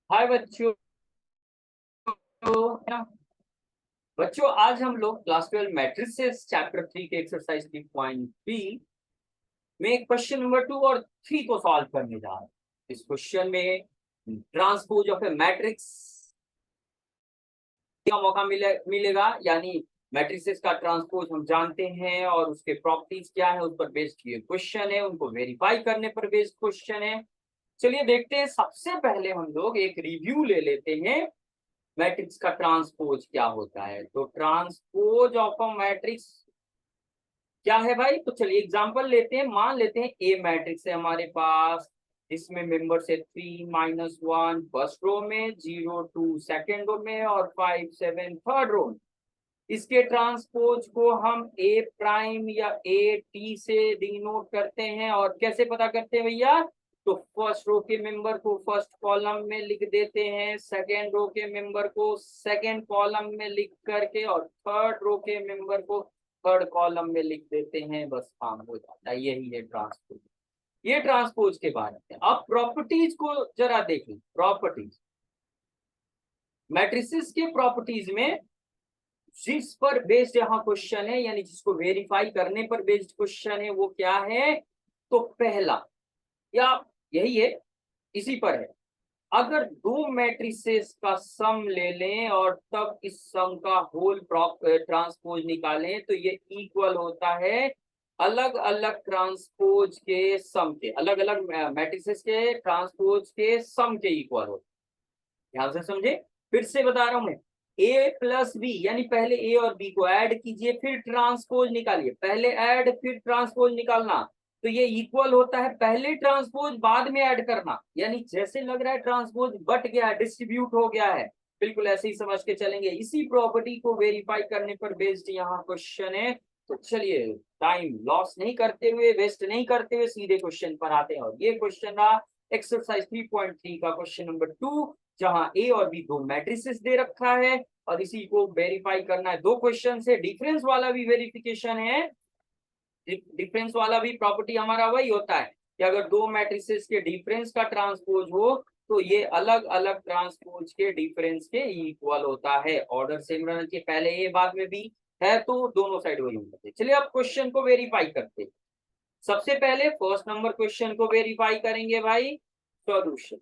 हाय बच्चों। बच्चों आज हम लोग क्लास 12 मैट्रिसेस चैप्टर 3 के एक्सरसाइज 3.3 में क्वेश्चन नंबर 2 और 3 को सॉल्व करने जा रहे हैं। इस क्वेश्चन में ट्रांसपोज ऑफ ए मैट्रिक्स का मौका मिलेगा, यानी मैट्रिसेस का ट्रांसपोज हम जानते हैं और उसके प्रॉपर्टीज क्या है उस पर बेस्ड ये क्वेश्चन है, उनको वेरीफाई करने पर बेस्ड क्वेश्चन है। चलिए देखते हैं। सबसे पहले हम लोग एक रिव्यू ले लेते हैं, मैट्रिक्स का ट्रांसपोज क्या होता है। तो ट्रांसपोज ऑफ अ मैट्रिक्स क्या है भाई? तो चलिए एग्जांपल लेते हैं। मान लेते हैं ए मैट्रिक्स है हमारे पास, इसमें मेंबर्स है 3 - 1 फर्स्ट रो में, 0 2 सेकेंड रो में और 5 7 थर्ड रो में। इसके ट्रांसपोज को हम ए प्राइम या ए टी से डिनोट करते हैं। और कैसे पता करते हैं भैया? तो फर्स्ट रो के मेंबर को फर्स्ट कॉलम में लिख देते हैं, सेकेंड रो के मेंबर को सेकेंड कॉलम में लिख करके और थर्ड रो के मेंबर को थर्ड कॉलम में लिख देते हैं। बस काम हो जाता है। यही है ट्रांसपोज। ये ट्रांसपोज के बारे में। अब प्रॉपर्टीज को जरा देखें। प्रॉपर्टीज, मैट्रिसेस के प्रॉपर्टीज में जिस पर बेस्ड यहाँ क्वेश्चन है, यानी जिसको वेरीफाई करने पर बेस्ड क्वेश्चन है, वो क्या है? तो पहला या यही है, इसी पर है। अगर दो मैट्रिसेस का सम ले लें और तब इस सम का होल ट्रांसपोज निकालें तो ये इक्वल होता है अलग अलग ट्रांसपोज के सम के, अलग अलग मैट्रिसेस के ट्रांसपोज के सम के इक्वल होता है। ध्यान से समझे, फिर से बता रहा हूं मैं। ए प्लस बी, यानी पहले ए और बी को ऐड कीजिए फिर ट्रांसपोज निकालिए। पहले ऐड फिर ट्रांसपोज निकालना, तो ये इक्वल होता है पहले ट्रांसपोज बाद में ऐड करना। यानी जैसे लग रहा है ट्रांसपोज बट गया, डिस्ट्रीब्यूट हो गया है, बिल्कुल ऐसे ही समझ के चलेंगे। इसी प्रॉपर्टी को वेरीफाई करने पर बेस्ड यहाँ क्वेश्चन है। तो चलिए टाइम लॉस नहीं करते हुए, वेस्ट नहीं करते हुए सीधे क्वेश्चन पर आते हैं। और ये क्वेश्चन रहा एक्सरसाइज 3.3 का क्वेश्चन नंबर 2, जहां ए और बी दो मैट्रिसेस दे रखा है और इसी को वेरीफाई करना है। दो क्वेश्चन से डिफरेंस वाला भी वेरिफिकेशन है। डिफरेंस वाला भी प्रॉपर्टी हमारा वही होता है कि अगर दो मैट्रिसेस के डिफरेंस का ट्रांसपोज हो तो ये अलग अलग ट्रांसपोज के डिफरेंस के इक्वल होता है। ऑर्डर सेम रहना चाहिए, पहले ए बाद में बी है तो दोनों साइड वही होना चाहिए। चलिए अब क्वेश्चन को वेरीफाई करते हैं। सबसे पहले फर्स्ट नंबर क्वेश्चन को वेरीफाई करेंगे भाई। सॉल्यूशन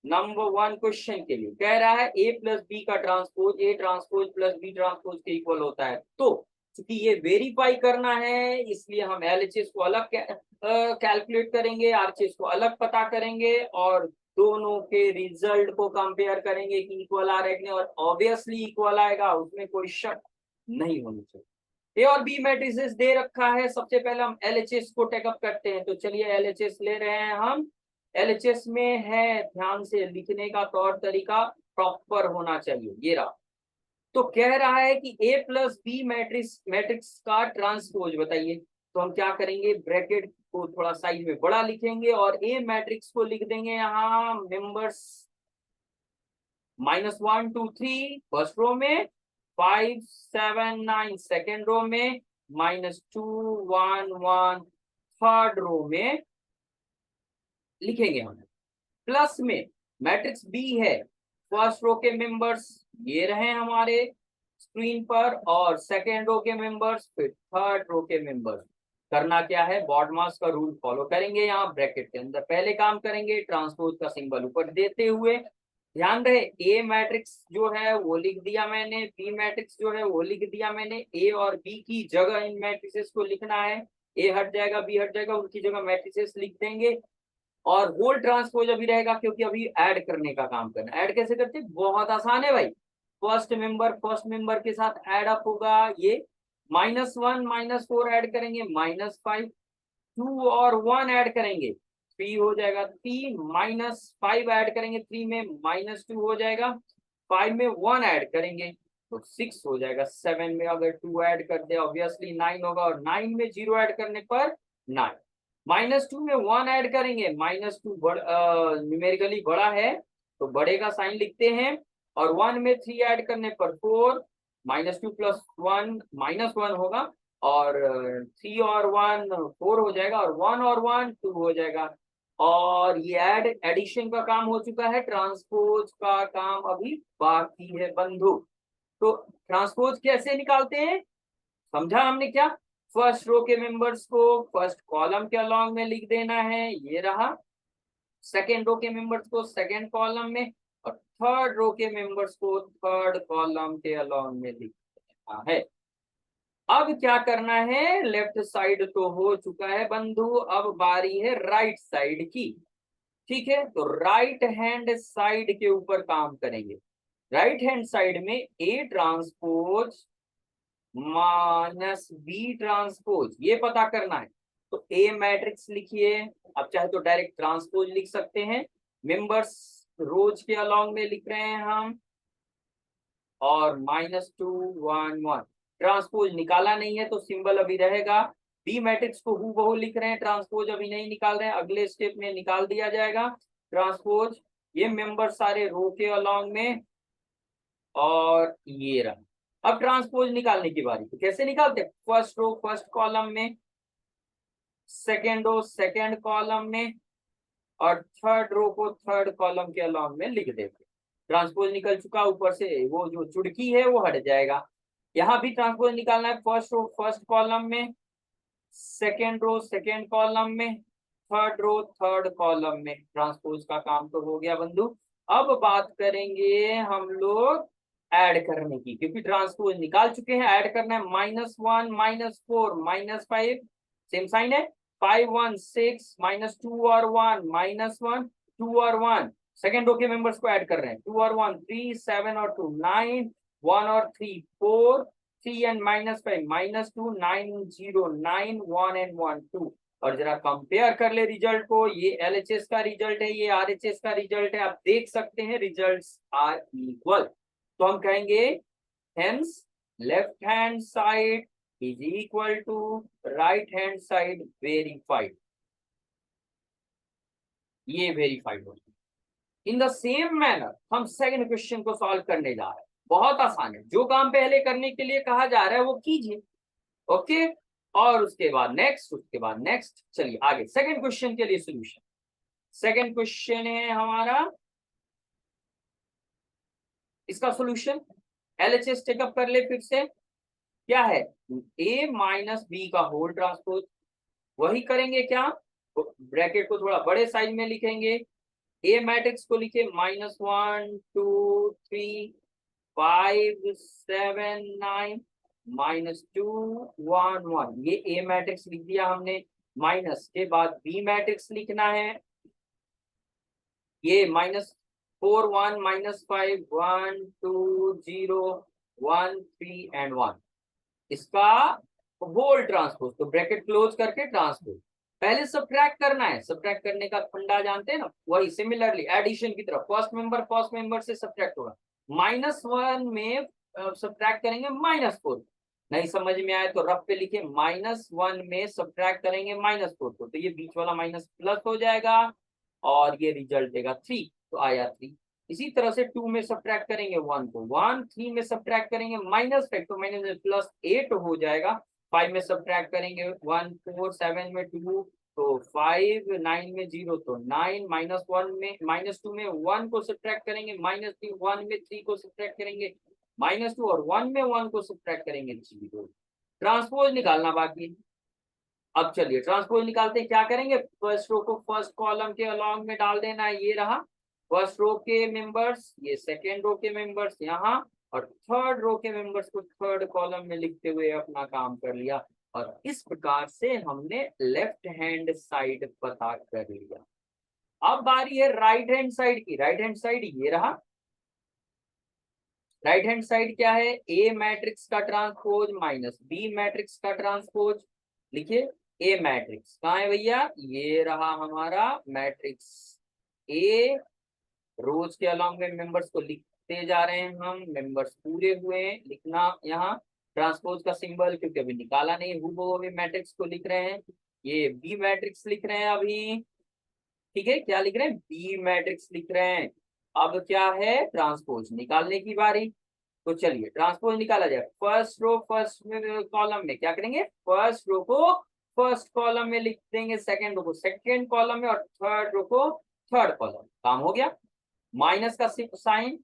नंबर 1 क्वेश्चन के लिए कह रहा है ए प्लस बी का transpose A transpose plus B transpose के इक्वल होता है। तो क्योंकि ये वेरीफाई करना है इसलिए हम एलएचएस को अलग कैलकुलेट करेंगे, आरएचएस को अलग पता करेंगे और दोनों के रिजल्ट को कंपेयर करेंगे कि इक्वल आ रहे हैं। और ऑब्वियसली इक्वल आएगा, उसमें कोई शक नहीं होनी चाहिए। ए और बी मैट्रिसेस दे रखा है। सबसे पहले हम एलएचएस को टेकअप करते हैं। तो चलिए एलएचएस ले रहे हैं हम। एलएचएस में है, ध्यान से लिखने का तौर तरीका प्रॉपर होना चाहिए। ये रहा। तो कह रहा है कि ए प्लस बी मैट्रिक्स का ट्रांसपोज बताइए। तो हम क्या करेंगे, ब्रैकेट को थोड़ा साइज में बड़ा लिखेंगे और ए मैट्रिक्स को लिख देंगे यहाँ मेंबर्स -1 2 3 फर्स्ट रो में, 5 7 9 सेकेंड रो में, -2 1 1 थर्ड रो में लिखेंगे हम। प्लस में मैट्रिक्स बी है, फर्स्ट रो के मेंबर्स ये रहे हमारे स्क्रीन पर और सेकेंड रो के मेंबर्स, फिर थर्ड रो के मेंबर्स। करना क्या है, बॉडमास का रूल फॉलो करेंगे। यहाँ ब्रैकेट के अंदर पहले काम करेंगे ट्रांसपोज का सिंबल ऊपर देते हुए। ध्यान रहे ए मैट्रिक्स जो है वो लिख दिया मैंने, बी मैट्रिक्स जो है वो लिख दिया मैंने। ए और बी की जगह इन मैट्रिसेस को लिखना है। ए हट जाएगा, बी हट जाएगा, उनकी जगह मैट्रिसेस लिख देंगे। और होल ट्रांसपोज अभी रहेगा क्योंकि अभी ऐड करने का काम करना। ऐड कैसे करते हैं, बहुत आसान है भाई। फर्स्ट मेंबर के साथ ऐड अप होगा ये, -1 -4 ऐड करेंगे, -5 2 और 1 ऐड करेंगे 3 हो जाएगा, 3 -5 ऐड करेंगे 3 में -2 हो जाएगा, 5 में 1 ऐड करेंगे तो 6 हो जाएगा, 7 में अगर 2 ऐड कर दे ऑब्वियसली 9 होगा और 9 में 0 ऐड करने पर 9। -2 में 1 ऐड करेंगे, -2 न्यूमेरिकली बड़ा है तो बड़े का साइन लिखते हैं और 1 में 3 ऐड करने पर 4, -2 + 1 -1 होगा और 3 और 1 4 हो जाएगा और 1 और 1 2 हो जाएगा। और ये एडिशन का काम हो चुका है, ट्रांसपोज का काम अभी बाकी है बंधु। तो ट्रांसपोज कैसे निकालते हैं, समझा हमने क्या? फर्स्ट रो के मेंबर्स को फर्स्ट कॉलम के अलॉन्ग में लिख देना है, ये रहा। सेकेंड रो के मेंबर्स को सेकेंड कॉलम में, और थर्ड रो के मेंबर्स को थर्ड कॉलम के अलॉन्ग में लिख देना है। अब क्या करना है, लेफ्ट साइड तो हो चुका है बंधु, अब बारी है राइट साइड की। ठीक है, तो राइट हैंड साइड के ऊपर काम करेंगे। राइट हैंड साइड में A transpose minus B transpose ये पता करना है। तो ए मैट्रिक्स लिखिए, अब चाहे तो डायरेक्ट ट्रांसपोज लिख सकते हैं, मेंबर्स रोज के अलॉन्ग में लिख रहे हैं हम, और -2 1 1 ट्रांसपोज निकाला नहीं है तो सिंबल अभी रहेगा। बी मैट्रिक्स को हूबहू लिख रहे हैं, ट्रांसपोज अभी नहीं निकाल रहे हैं, अगले स्टेप में निकाल दिया जाएगा ट्रांसपोज। ये मेंबर सारे रो के अलॉन्ग में, और ये रहा। अब ट्रांसपोज निकालने की बारी, तो कैसे निकालते हैं, फर्स्ट रो फर्स्ट कॉलम में, सेकेंड रो सेकेंड कॉलम में, और थर्ड रो को थर्ड कॉलम के अलॉन्ग में लिख देते। ट्रांसपोज निकल चुका, ऊपर से वो जो चुड़की है वो हट जाएगा। यहाँ भी ट्रांसपोज निकालना है, फर्स्ट रो फर्स्ट कॉलम में, सेकेंड रो सेकेंड कॉलम में, थर्ड रो थर्ड कॉलम में। ट्रांसपोज का काम तो हो गया बंधु। अब बात करेंगे हम लोग ऐड करने की, क्योंकि ट्रांसपोज निकाल चुके हैं, ऐड करना है -1 -4 -5, सेम साइन है, 5 1 6 -2 और 1 -1 2 और 1। सेकेंड रो के मेंबर्स को ऐड कर रहे हैं, 2 और 1 3 7 और 2 9 1 और 3 4 3 एंड -5 -2 9 0 9 1 एंड 1 2। और जरा कंपेयर कर ले रिजल्ट को, ये एलएचएस का रिजल्ट है, ये आरएचएस का रिजल्ट है, आप देख सकते हैं रिजल्ट्स आर इक्वल। तो हम कहेंगे hence left hand side is equal to right hand side verified. ये वेरीफाइड हो। इन द सेम मैनर हम सेकंड क्वेश्चन को सॉल्व करने जा रहे हैं, बहुत आसान है, जो काम पहले करने के लिए कहा जा रहा है वो कीजिए। ओके, और उसके बाद नेक्स्ट, उसके बाद नेक्स्ट। चलिए आगे सेकंड क्वेश्चन के लिए सॉल्यूशन। सेकंड क्वेश्चन है हमारा, इसका सॉल्यूशन एलएचएस टेकअप कर ले फिर से। क्या है, a माइनस बी का होल ट्रांसपोज, वही करेंगे क्या, तो ब्रैकेट को थोड़ा बड़े साइज में लिखेंगे। ए मैट्रिक्स को लिखे -1 2 3 5 7 9 -2 1 1, ये ए मैट्रिक्स लिख दिया हमने। माइनस के बाद बी मैट्रिक्स लिखना है, ये -4 1 -5 1 2 0 1 3 एंड 1, इसका होल ट्रांसपोज। तो ब्रैकेट क्लोज करके ट्रांसपोज, पहले सब्ट्रैक्ट करना है, सब्ट्रैक्ट करने का फंडा जानते हैं ना, वही सिमिलरली एडिशन की तरफ फर्स्ट मेंबर से सब्ट्रैक्ट होगा। -1 में सब्ट्रैक्ट करेंगे -4, नहीं समझ में आए तो रफ पे लिखे, -1 में सब्ट्रैक्ट करेंगे -4 को, तो ये बीच वाला माइनस प्लस हो जाएगा, और ये रिजल्ट देगा 3, तो आया 3। इसी तरह से 2 में सब्ट्रैक्ट करेंगे 1 को, 1 3 में सब्ट्रैक्ट करेंगे -5, तो +8 हो जाएगा। 5 में सब्ट्रैक्ट करेंगे 1 4 7 में 2, तो 5 9 में 0 तो 9, -1 में -2 में 1 को सब्ट्रैक्ट करेंगे, -3 1 में 3 को सब्ट्रैक्ट करेंगे, -2 और 1 में 1 को सब्ट्रैक्ट करेंगे 0। ट्रांसपोज निकालना बाकी है। अब चलिए ट्रांसपोज निकालते हैं, क्या करेंगे, फर्स्ट रो को फर्स्ट कॉलम के अलॉन्ग में डाल देना है, ये रहा फर्स्ट रो के मेंबर्स, ये सेकेंड रो के मेंबर्स यहाँ, और थर्ड रो के मेंबर्स को थर्ड कॉलम में लिखते हुए अपना काम कर लिया। और इस प्रकार से हमने लेफ्ट हैंड साइड पता कर लिया। अब बारी है राइट हैंड साइड की। राइट हैंड साइड ये रहा, राइट हैंड साइड क्या है, ए मैट्रिक्स का ट्रांसपोज माइनस बी मैट्रिक्स का ट्रांसपोज। लिखिए ए मैट्रिक्स कहाँ है भैया, ये रहा हमारा मैट्रिक्स ए, रोज के अलॉन्ग में मेंबर्स को लिखते जा रहे हैं हम, मेंबर्स पूरे हुए हैं, लिखना यहाँ ट्रांसपोज का सिंबल, क्योंकि अभी निकाला नहीं, हूबहू अभी मैट्रिक्स को लिख रहे हैं। ये बी मैट्रिक्स लिख रहे हैं अभी, ठीक है, क्या लिख रहे हैं, बी मैट्रिक्स लिख रहे हैं। अब क्या है, ट्रांसपोज निकालने की बारी। तो चलिए ट्रांसपोज निकाला जाए, फर्स्ट रो फर्स्ट कॉलम में क्या करेंगे, फर्स्ट रो को फर्स्ट कॉलम में लिख देंगे, सेकंड रो को सेकंड कॉलम में और थर्ड रो को थर्ड कॉलम। काम हो गया। माइनस का साइन,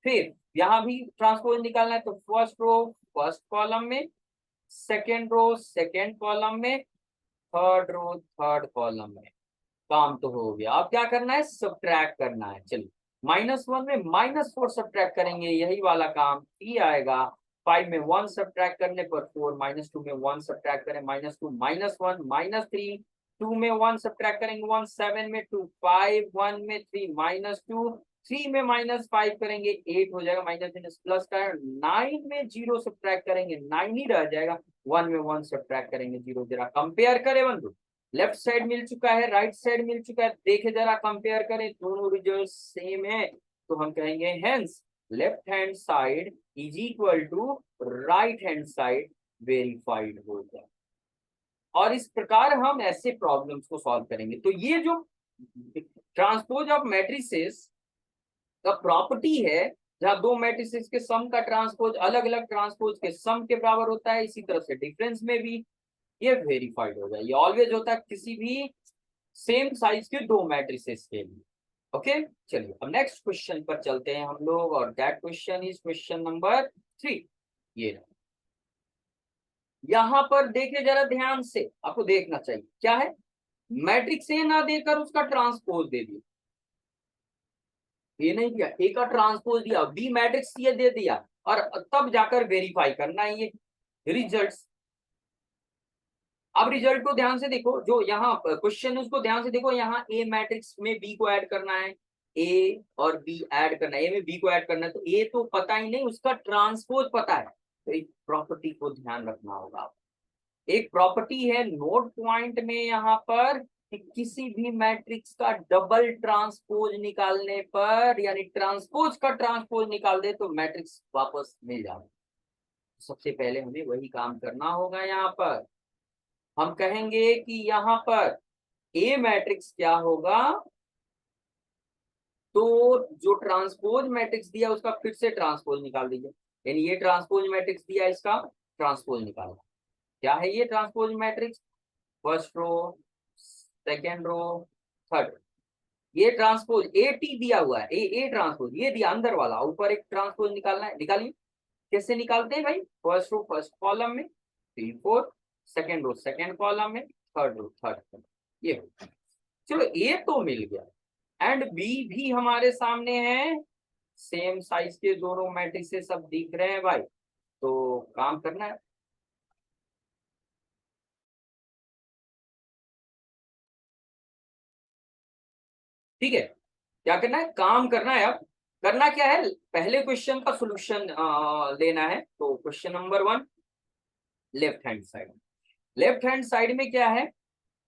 फिर यहां भी ट्रांसपोज निकालना है तो फर्स्ट रो फर्स्ट कॉलम में, सेकंड रो सेकंड कॉलम में, थर्ड रो थर्ड कॉलम में। काम तो हो गया। अब क्या करना है, सब्ट्रैक्ट करना है। चलिए, -1 में -4 सब्ट्रैक्ट करेंगे, यही वाला काम 3 आएगा। 5 में 1 सब्ट्रैक्ट करने पर 4, -2 में 1 सब्ट्रैक्ट करें -2 -1 -3, 2 में 1 सब्ट्रैक्ट करेंगे 1, 7 में 2 5, 1 में 3 -2, 3 में -5 करेंगे 8 हो जाएगा, माइनस प्लस का 9 में 0 सब्ट्रैक्ट करेंगे 9 ही रह जाएगा, 1 में 1 सब्ट्रैक्ट करेंगे 0। जरा कंपेयर करें बंधु, लेफ्ट साइड मिल चुका है, राइट साइड मिल चुका है, देखे जरा कंपेयर करें, दोनों रिजल्ट सेम है तो हम कहेंगे hence left hand side is equal to right hand side verified हो जाए। और इस प्रकार हम ऐसे प्रॉब्लम्स को सॉल्व करेंगे। तो ये जो ट्रांसपोज ऑफ मैट्रिसेस का प्रॉपर्टी है, जहां दो मैट्रिसेस के सम का ट्रांसपोज अलग अलग ट्रांसपोज के सम के बराबर होता है, इसी तरह से डिफरेंस में भी ये वेरीफाइड हो जाए। ये ऑलवेज होता है किसी भी सेम साइज के दो मैट्रिसेस के लिए। ओके, चलिए अब नेक्स्ट क्वेश्चन पर चलते हैं हम लोग, और that question is question number 3। ये यहां पर देखिए जरा ध्यान से, आपको देखना चाहिए क्या है, मैट्रिक्स ए ना देकर उसका ट्रांसपोज दे दिया, ये नहीं दिया, ए का ट्रांसपोज दिया, बी मैट्रिक्स ये दे दिया, और तब जाकर वेरीफाई करना है ये रिजल्ट्स। अब रिजल्ट को ध्यान से देखो, जो यहाँ क्वेश्चन है उसको ध्यान से देखो, यहाँ ए मैट्रिक्स में बी को ऐड करना है, ए और बी ऐड करना है, ए में बी को ऐड करना है, तो ए तो पता ही नहीं, उसका ट्रांसपोज पता है। तो एक प्रॉपर्टी को ध्यान रखना होगा। एक प्रॉपर्टी है नोट पॉइंट में यहाँ पर कि किसी भी मैट्रिक्स का डबल ट्रांसपोज निकालने पर, यानी ट्रांसपोज का ट्रांसपोज निकाल दे तो मैट्रिक्स वापस मिल जाए। सबसे पहले हमें वही काम करना होगा। यहाँ पर हम कहेंगे कि यहाँ पर ए मैट्रिक्स क्या होगा, तो जो ट्रांसपोज मैट्रिक्स दिया उसका फिर से ट्रांसपोज निकाल दीजिए, यानी ये ट्रांसपोज मैट्रिक्स दिया, इसका ट्रांसपोज निकालना। क्या है ये transpose matrix, first row second row third, ये ट्रांसपोज ए टी दिया हुआ है, ए ट्रांसपोज ये दिया अंदर वाला, ऊपर एक ट्रांसपोज निकालना है। निकालिए, कैसे निकालते हैं भाई, फर्स्ट रो फर्स्ट कॉलम में 3 4, सेकेंड रो सेकेंड कॉलम में, थर्ड रो थर्ड कॉलम, ये चलो ए तो मिल गया, एंड बी भी हमारे सामने है, सेम साइज के दोनों मैट्रिक्स सब दिख रहे हैं भाई, तो काम करना है। ठीक है, क्या करना है, काम करना है। अब करना क्या है, पहले क्वेश्चन का सोल्यूशन लेना है। तो question number 1, left hand side, left hand side में क्या है,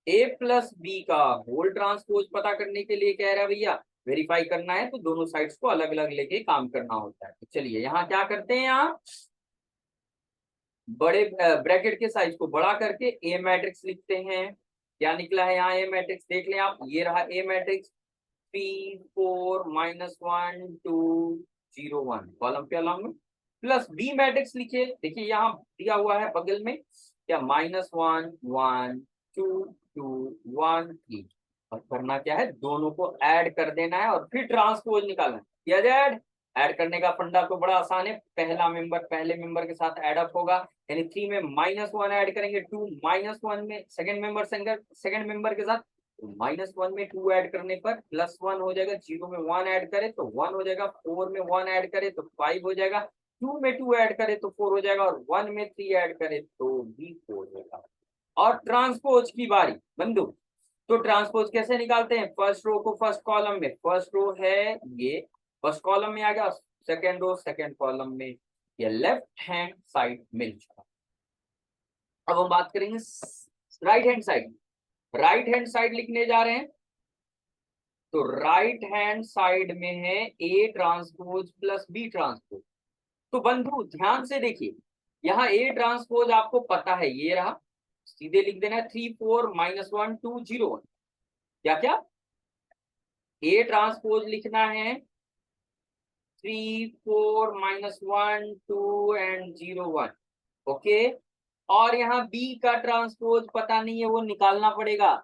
ए प्लस बी का होल ट्रांसपोज पता करने के लिए कह रहा है भैया, वेरीफाई करना है तो दोनों साइड्स को अलग अलग लेके काम करना होता है। तो चलिए यहाँ क्या करते हैं, यहाँ बड़े ब्रैकेट के साइज को बड़ा करके ए मैट्रिक्स लिखते हैं। क्या निकला है यहाँ ए मैट्रिक्स, देख लें आप, ये रहा ए मैट्रिक्स, 3 4 -1 2 0 1 कॉलम पे अलॉन्ग में, प्लस बी मैट्रिक्स लिखिए, देखिए यहाँ दिया हुआ है बगल में, क्या -1 1 2 2 1 3, और करना क्या है, दोनों को ऐड कर देना है और फिर ट्रांसपोज निकालना है। किया जाए ऐड करने का फंडा तो बड़ा आसान है, पहला मेंबर पहले मेंबर के साथ ऐड अप होगा, यानी 3 में -1 ऐड करेंगे, 2 -1 में सेकंड मेंबर के साथ, -1 में 2 ऐड करने पर +1 हो जाएगा, 0 में 1 ऐड करे तो 1 हो जाएगा, 4 में 1 ऐड करे तो 5 हो जाएगा, 2 में 2 ऐड करे तो 4 हो जाएगा, और 1 में 3 ऐड करे तो भी 4 हो जाएगा। और ट्रांसपोज की बारी बंधु, तो ट्रांसपोज कैसे निकालते हैं, फर्स्ट रो को फर्स्ट कॉलम में, फर्स्ट रो है ये फर्स्ट कॉलम में आ गया, सेकेंड रो सेकेंड कॉलम में, ये लेफ्ट हैंड साइड मिल चुका। अब हम बात करेंगे right hand side, right hand side लिखने जा रहे हैं, तो राइट हैंड साइड में है A transpose plus B transpose. तो बंधु ध्यान से देखिए, यहाँ ए ट्रांसपोज आपको पता है, ये रहा, सीधे लिख देना है 3 4 -1 2 0 1, क्या क्या ए ट्रांसपोज लिखना है 3 4 -1 2 एंड 0 1, ओके। और यहाँ बी का ट्रांसपोज पता नहीं है, वो निकालना पड़ेगा।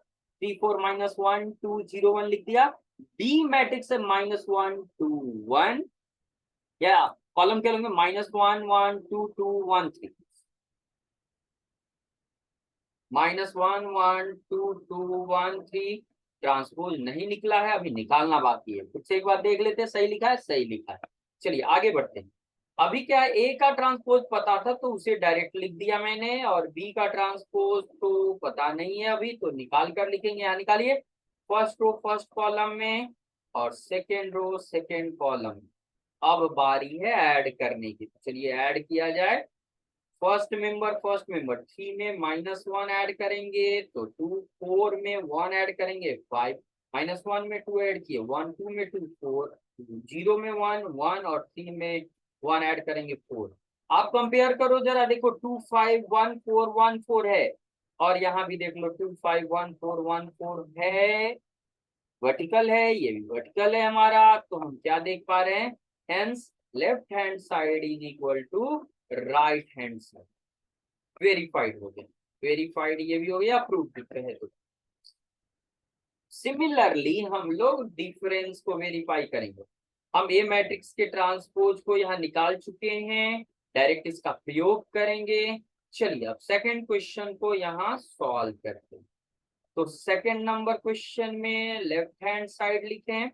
3 4 -1 2 0 1 लिख दिया। बी मैट्रिक्स है -1 2 1, या कॉलम क्या लेंगे, -1 1 2 2 1 3, -1 1 2 2 1 3। ट्रांसपोज नहीं निकला है, अभी निकालना बाकी है। फिर से एक बार देख लेते हैं, सही लिखा है, सही लिखा है। चलिए आगे बढ़ते हैं। अभी क्या है, ए का ट्रांसपोज पता था तो उसे डायरेक्ट लिख दिया मैंने, और बी का ट्रांसपोज तो पता नहीं है अभी, तो निकाल कर लिखेंगे। यहाँ निकालिए, फर्स्ट रो फर्स्ट कॉलम में और सेकेंड रो सेकेंड कॉलम में। अब बारी है ऐड करने की, चलिए ऐड किया जाए। फर्स्ट मेंबर 3 में -1 ऐड करेंगे तो 2, 4 में 1 ऐड करेंगे 5, -1 में 2 ऐड किए 1, 2 में 2 4, 0 में 1 1 और 3 में 1 ऐड करेंगे 4। आप कंपेयर करो जरा, देखो 2 5 1 4 1 4 है, और यहाँ भी देख लो 2 5 1 4 1 4 है, वर्टिकल है, ये भी वर्टिकल है हमारा। तो हम क्या देख पा रहे हैं, hence left hand side is equal to right hand side. Verified हो गया, वेरीफाइड ये भी हो गया, प्रूफ दिख रहे तो। सिमिलरली हम लोग डिफरेंस को वेरीफाई करेंगे। हम ए मैट्रिक्स के ट्रांसपोज को यहाँ निकाल चुके हैं, डायरेक्ट इसका प्रयोग करेंगे। चलिए अब सेकंड क्वेश्चन को यहाँ सॉल्व करते हैं। तो सेकंड नंबर क्वेश्चन में लेफ्ट हैंड साइड लिखते हैं,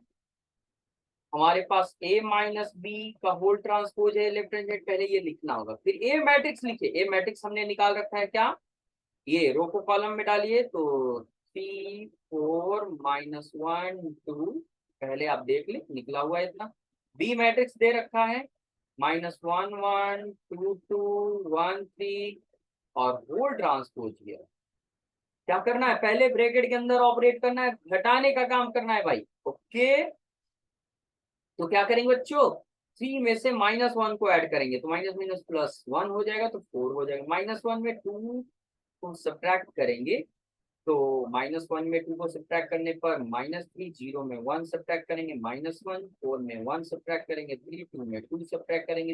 हमारे पास a माइनस बी का होल ट्रांसपोज है लेफ्ट हैंड साइड, पहले ये लिखना होगा। फिर ए मैट्रिक्स लिखे, ए मैट्रिक्स हमने निकाल रखा है क्या, ये रो को कॉलम में डालिए तो 3 4 -1 2, पहले आप देख ले निकला हुआ है इतना। बी मैट्रिक्स दे रखा है -1 1 2 2 1 3 और होल ट्रांसपोज किया। क्या करना है, पहले ब्रैकेट के अंदर ऑपरेट करना है, घटाने का काम करना है भाई। ओके, तो क्या करेंगे बच्चों, 3 में से -1 को ऐड करेंगे तो माइनस माइनस प्लस 1 हो जाएगा, तो 4 हो जाएगा। -1 में 2 को सब्ट्रैक्ट करेंगे तो -1 में 2 को सब्ट्रैक्ट करने पर -3, 0 में 1 सब्ट्रैक्ट करेंगे -1, 4 में 1 सब्ट्रैक्ट करेंगे 3, 2 में 2 सब्ट्रैक्ट करेंगे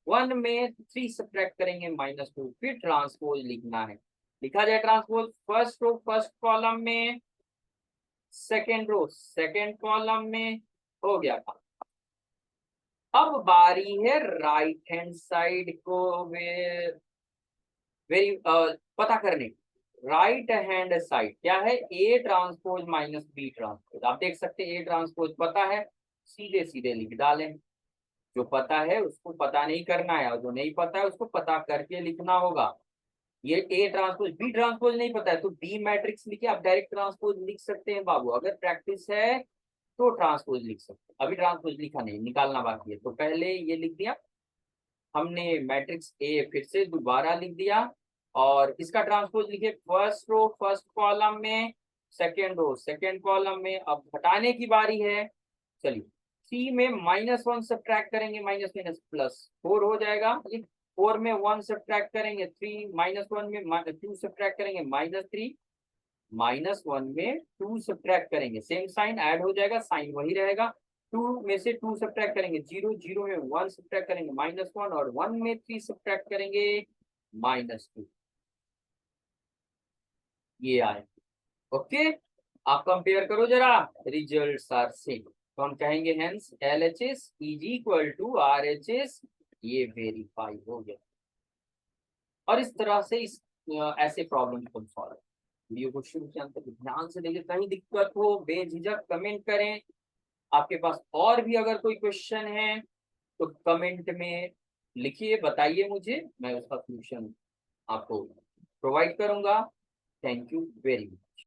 1 में 3 सब्ट्रैक्ट करेंगे -2। फिर ट्रांसपोज लिखना है, लिखा जाए transpose, first row first column में, सेकेंड रो सेकेंड कॉलम में, हो गया था। अब बारी है राइट हैंड साइड को पता करने। राइट हैंड साइड क्या है, A transpose minus B transpose. आप देख सकते हैं ए ट्रांसपोज पता है, सीधे सीधे लिख डालें। जो पता है उसको पता नहीं करना है, और जो नहीं पता है उसको पता करके लिखना होगा। ये ए ट्रांसपोज बी ट्रांसपोज नहीं पता है तो बी मैट्रिक्स लिखिए, आप डायरेक्ट ट्रांसपोज लिख सकते हैं बाबू, अगर प्रैक्टिस है तो ट्रांसपोज लिख सकते हैं। अभी ट्रांसपोज लिखा नहीं, निकालना बाकी है, तो पहले ये लिख दिया हमने मैट्रिक्स ए, फिर से दोबारा लिख दिया और इसका ट्रांसपोज लिखे फर्स्ट रो फर्स्ट कॉलम में, सेकेंड रो सेकेंड कॉलम में। अब घटाने की बारी है, चलिए 3 में -1 सब्ट्रैक्ट करेंगे, माइनस माइनस प्लस 4 हो जाएगा। 4 में 1 सब्ट्रैक्ट करेंगे 3, -1 में 2 सब्ट्रैक्ट करेंगे -3, -1 में 2 सब्ट्रैक्ट करेंगे, सेम साइन ऐड हो जाएगा, साइन वही रहेगा। 2 में से 2 सब्ट्रैक्ट करेंगे 0, 0 में 1 सब्ट्रैक्ट करेंगे -1 और 1 में 3 सब्ट्रैक्ट करेंगे -2। ये आए, ओके। आप कंपेयर करो जरा, रिजल्ट्स आर सेम, तो हम कहेंगे hence LHS is equal to RHS, ये वेरीफाई हो गया। और इस तरह से इस ऐसे प्रॉब्लम को सॉल्व, वीडियो को शुरू से अंत तक ध्यान से देखिए, कहीं दिक्कत हो बेझिझक कमेंट करें। आपके पास और भी अगर कोई क्वेश्चन है तो कमेंट में लिखिए, बताइए मुझे, मैं उसका सॉल्यूशन आपको प्रोवाइड करूंगा। Thank you very much.